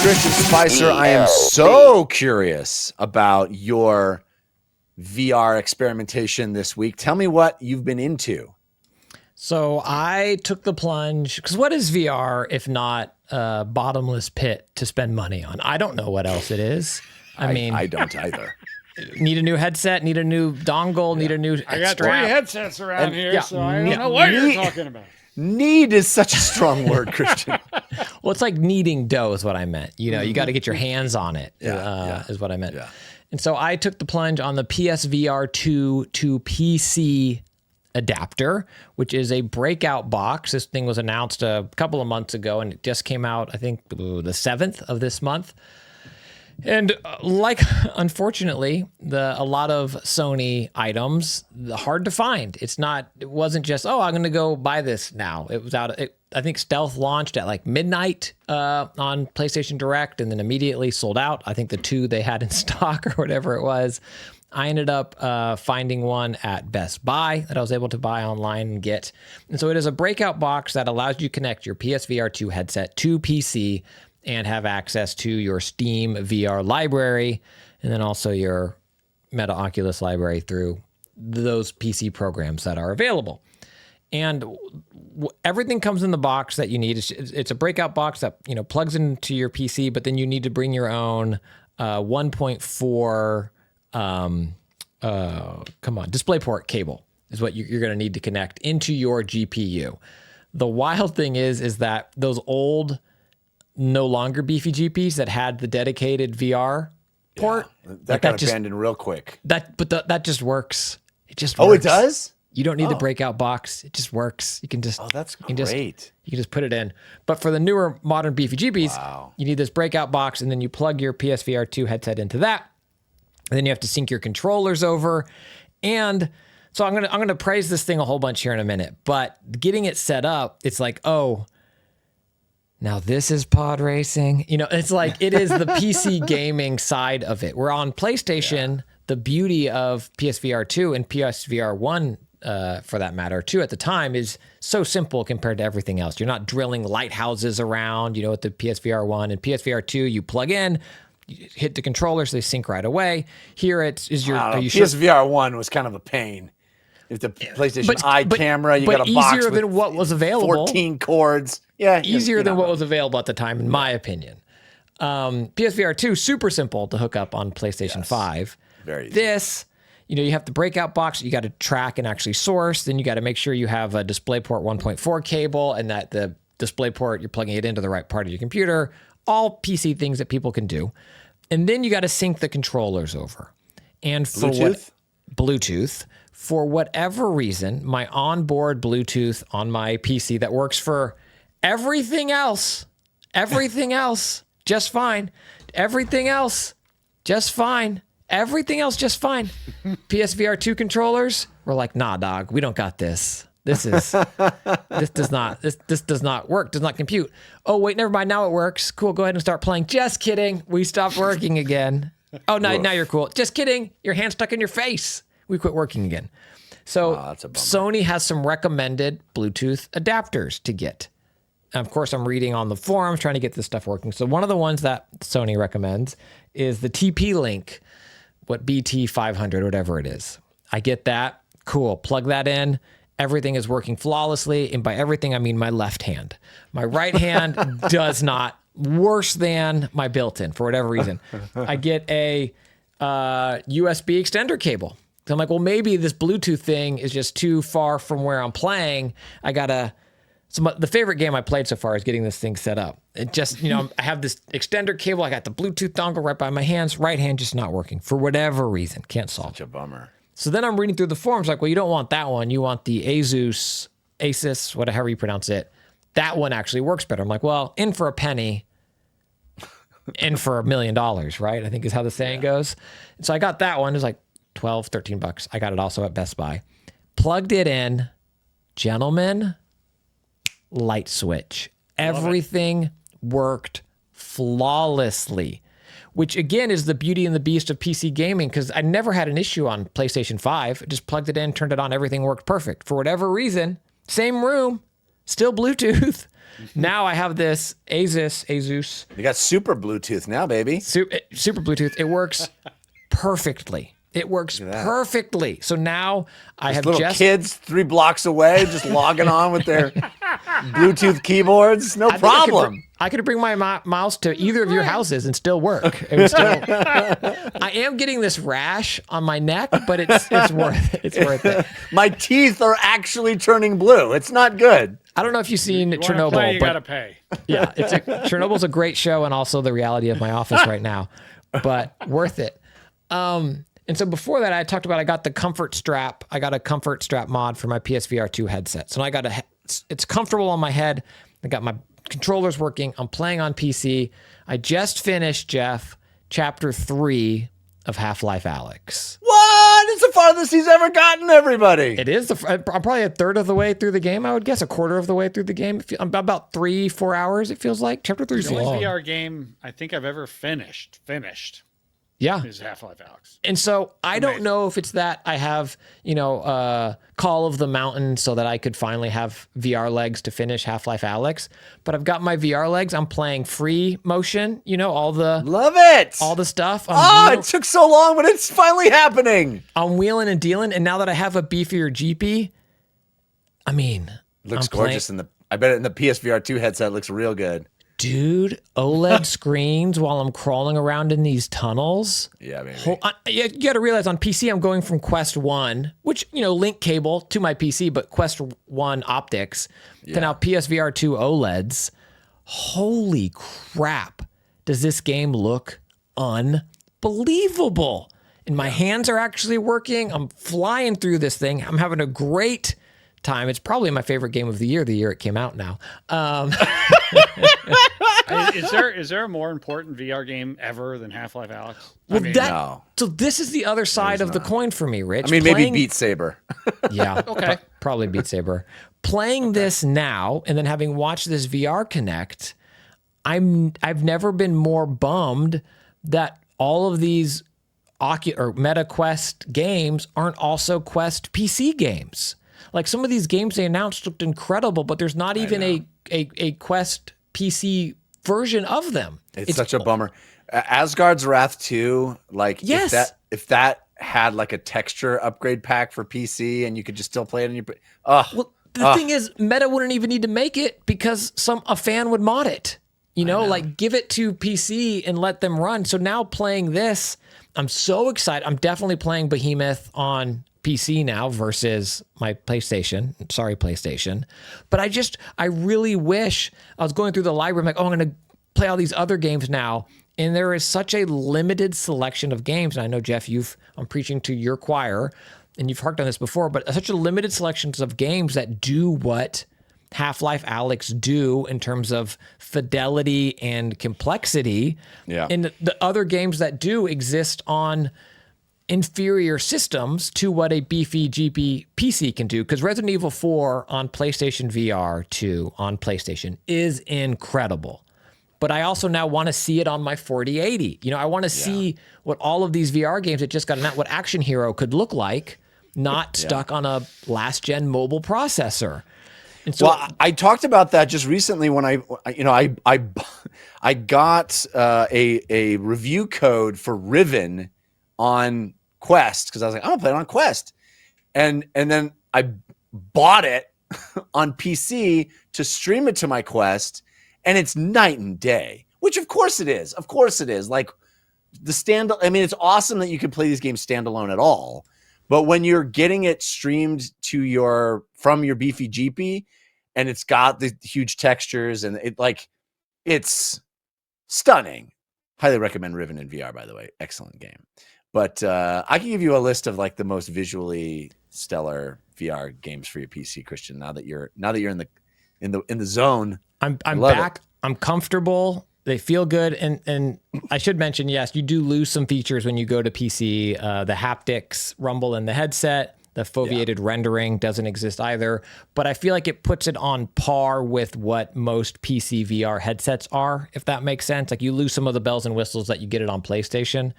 Christian Spicer, I am so curious about your VR experimentation this week. Tell me what you've been into. So I took the plunge, because what is VR if not a bottomless pit to spend money on? I don't know what else it is. I mean, I don't either. Need a new headset, need a new dongle, need a new I got strap. 3 headsets around here, yeah, so I don't know what you're talking about. Need is such a strong word, Christian. Well, it's like kneading dough is what I meant. You know, you got to get your hands on it, is what I meant. Yeah. And so I took the plunge on the PSVR2 to PC adapter, which is a breakout box. This thing was announced a couple of months ago, and it just came out, I think, the 7th of this month. And unfortunately, a lot of Sony items, hard to find. It wasn't just, I'm going to go buy this now. It was I think Stealth launched at like midnight on PlayStation Direct and then immediately sold out. I think the 2 they had in stock or whatever it was. I ended up finding one at Best Buy that I was able to buy online and get. And so it is a breakout box that allows you to connect your PSVR2 headset to PC and have access to your Steam VR library, and then also your Meta Oculus library through those PC programs that are available. And everything comes in the box that you need. It's a breakout box that plugs into your PC, but then you need to bring your own 1.4 DisplayPort cable is what you're going to need to connect into your GPU. The wild thing is that those old, no longer beefy GPs that had the dedicated VR port. That got abandoned real quick. That just works. It just works. works. It does? You don't need the breakout box. It just works. You can just that's great. You can just put it in. But for the newer modern beefy GPs, you need this breakout box, and then you plug your PSVR2 headset into that. And then you have to sync your controllers over. And so I'm gonna praise this thing a whole bunch here in a minute. But getting it set up, it's like, now this is pod racing. It's like it is the PC gaming side of it. We're on PlayStation. The beauty of PSVR2 and PSVR1, for that matter, too, at the time, is so simple compared to everything else. You're not drilling lighthouses around, with the PSVR1 and PSVR2. You plug in, you hit the controllers, they sync right away. Here are you sure? PSVR1 was kind of a pain. If the PlayStation Eye camera, you got a box easier with than what was available. 14 cords. Yeah, easier than what was available at the time, in my opinion. PSVR2, super simple to hook up on PlayStation 5. Very easy. This, you have the breakout box you got to track and actually source. Then you got to make sure you have a DisplayPort 1.4 cable and that the DisplayPort, you're plugging it into the right part of your computer. All PC things that people can do. And then you got to sync the controllers over. And for Bluetooth. For whatever reason, my onboard Bluetooth on my PC that works for everything else, just fine. Everything else, just fine. PSVR2 controllers, we're like, nah, dog, we don't got this. This does not work, does not compute. Oh, wait, never mind, now it works. Cool, go ahead and start playing. Just kidding, we stopped working again. Oh, now you're cool. Just kidding, your hand stuck in your face. We quit working again. So Sony has some recommended Bluetooth adapters to get. And of course, I'm reading on the forums trying to get this stuff working. So one of the ones that Sony recommends is the TP-Link, BT500, whatever it is. I get that. Cool. Plug that in. Everything is working flawlessly. And by everything, I mean my left hand. My right hand does not. Worse than my built-in for whatever reason. I get a USB extender cable. So I'm like, well, maybe this Bluetooth thing is just too far from where I'm playing. The favorite game I played so far is getting this thing set up. It just, I have this extender cable. I got the Bluetooth dongle right by my hands. Right hand just not working for whatever reason. Can't solve it. Such a bummer. So then I'm reading through the forums like, well, you don't want that one. You want the Asus, whatever you pronounce it. That one actually works better. I'm like, well, in for a penny, in for $1 million, right? I think is how the saying goes. And so I got that one. It was like $12, $13. I got it also at Best Buy. Plugged it in. Gentlemen, light switch. Everything worked flawlessly, which again is the beauty and the beast of PC gaming, because I never had an issue on PlayStation 5. Just plugged it in, turned it on, everything worked perfect. For whatever reason, same room, still Bluetooth, Now I have this Asus You got super Bluetooth now, baby. super Bluetooth. It works perfectly. It works perfectly. So now I have Little just kids 3 blocks away just logging on with their Bluetooth keyboards. No problem. I could bring my mouse to either of your houses and still work. It would still, I am getting this rash on my neck, but it's worth it. My teeth are actually turning blue. It's not good. I don't know if you've seen You wanna Chernobyl, play, you but gotta pay. yeah, Chernobyl's a great show and also the reality of my office right now, but worth it. And so before that, I talked about I got the comfort strap. I got a comfort strap mod for my PSVR2 headset. So I got it's comfortable on my head. I got my controllers working. I'm playing on PC. I just finished, Jeff, chapter 3 of Half-Life Alyx. What? It's the farthest he's ever gotten, everybody. It is. I'm probably a third of the way through the game, I would guess. A quarter of the way through the game. I'm about 3-4 hours, it feels like. Chapter 3 is The long. only VR game I think I've ever finished Yeah. is Half-Life Alyx. And so I don't know if it's that I have, Call of the Mountain so that I could finally have VR legs to finish Half-Life Alyx, but I've got my VR legs. I'm playing free motion, Love it. all the stuff. It took so long, but it's finally happening. I'm wheeling and dealing, and now that I have a beefier GP, I mean, Looks gorgeous I bet in the PSVR2 headset looks real good. Dude, OLED screens while I'm crawling around in these tunnels. Yeah, baby. You got to realize on PC, I'm going from Quest 1, which, link cable to my PC, but Quest 1 optics, to now PSVR 2 OLEDs. Holy crap. Does this game look unbelievable? And my hands are actually working. I'm flying through this thing. I'm having a great time. It's probably my favorite game of the year it came out now. Is there a more important VR game ever than Half-Life Alyx? No. So this is the other side of the coin for me, Rich. Maybe Beat Saber. Yeah. Okay. Probably Beat Saber. Playing this now and then having watched this VR Connect, I've never been more bummed that all of these Meta Quest games aren't also Quest PC games. Like some of these games they announced looked incredible, but there's not even a Quest PC version of them. It's such a bummer. Asgard's Wrath 2, Yes. if that had like a texture upgrade pack for PC and you could just still play it on your Well, the thing is, Meta wouldn't even need to make it because a fan would mod it. Give it to PC and let them run. So now playing this, I'm so excited. I'm definitely playing Behemoth on PC now versus my PlayStation. Sorry, PlayStation. But I really wish I was going through the library. I'm like, I'm going to play all these other games now. And there is such a limited selection of games. And I know, Jeff, I'm preaching to your choir and you've harked on this before, but such a limited selections of games that do what Half-Life Alyx do in terms of fidelity and complexity. Yeah. And the other games that do exist on inferior systems to what a beefy GP PC can do. Because Resident Evil 4 on PlayStation VR 2 on PlayStation is incredible. But I also now want to see it on my 4080. I want to see what all of these VR games that just got announced, what Action Hero could look like, not stuck on a last-gen mobile processor. And so, I talked about that just recently when I got a review code for Riven on Quest because I was like, I'm gonna play it on Quest, and then I bought it on PC to stream it to my Quest, and it's night and day. Which of course it is. Of course it is. Like it's awesome that you can play these games standalone at all, but when you're getting it streamed to from your beefy GP, and it's got the huge textures and it's stunning. Highly recommend Riven in VR, by the way. Excellent game. But I can give you a list of the most visually stellar VR games for your PC, Christian. Now that you're in the zone. I'm back. I'm comfortable. They feel good. And I should mention, yes, you do lose some features when you go to PC. The haptics rumble in the headset. The foveated rendering doesn't exist either, but I feel like it puts it on par with what most PC VR headsets are, if that makes sense. Like you lose some of the bells and whistles that you get it on PlayStation,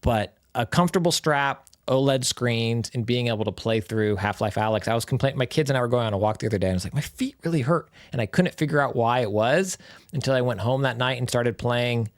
but a comfortable strap, OLED screens and being able to play through Half-Life Alyx. I was complaining. My kids and I were going on a walk the other day, and I was like, my feet really hurt, and I couldn't figure out why it was until I went home that night and started playing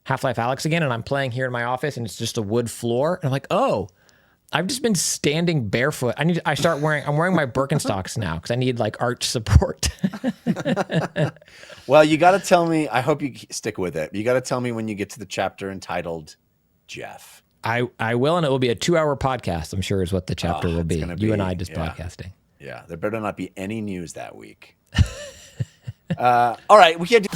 Half-Life Alyx again. And I'm playing here in my office, and it's just a wood floor, and I'm like, oh, I've just been standing barefoot. I'm wearing my Birkenstocks now because I need like arch support. Well, you got to tell me. I hope you stick with it. You got to tell me when you get to the chapter entitled Jeff. I will, and it will be a 2-hour podcast, I'm sure is what the chapter will be. You and I just podcasting. Yeah, there better not be any news that week. All right, we can't do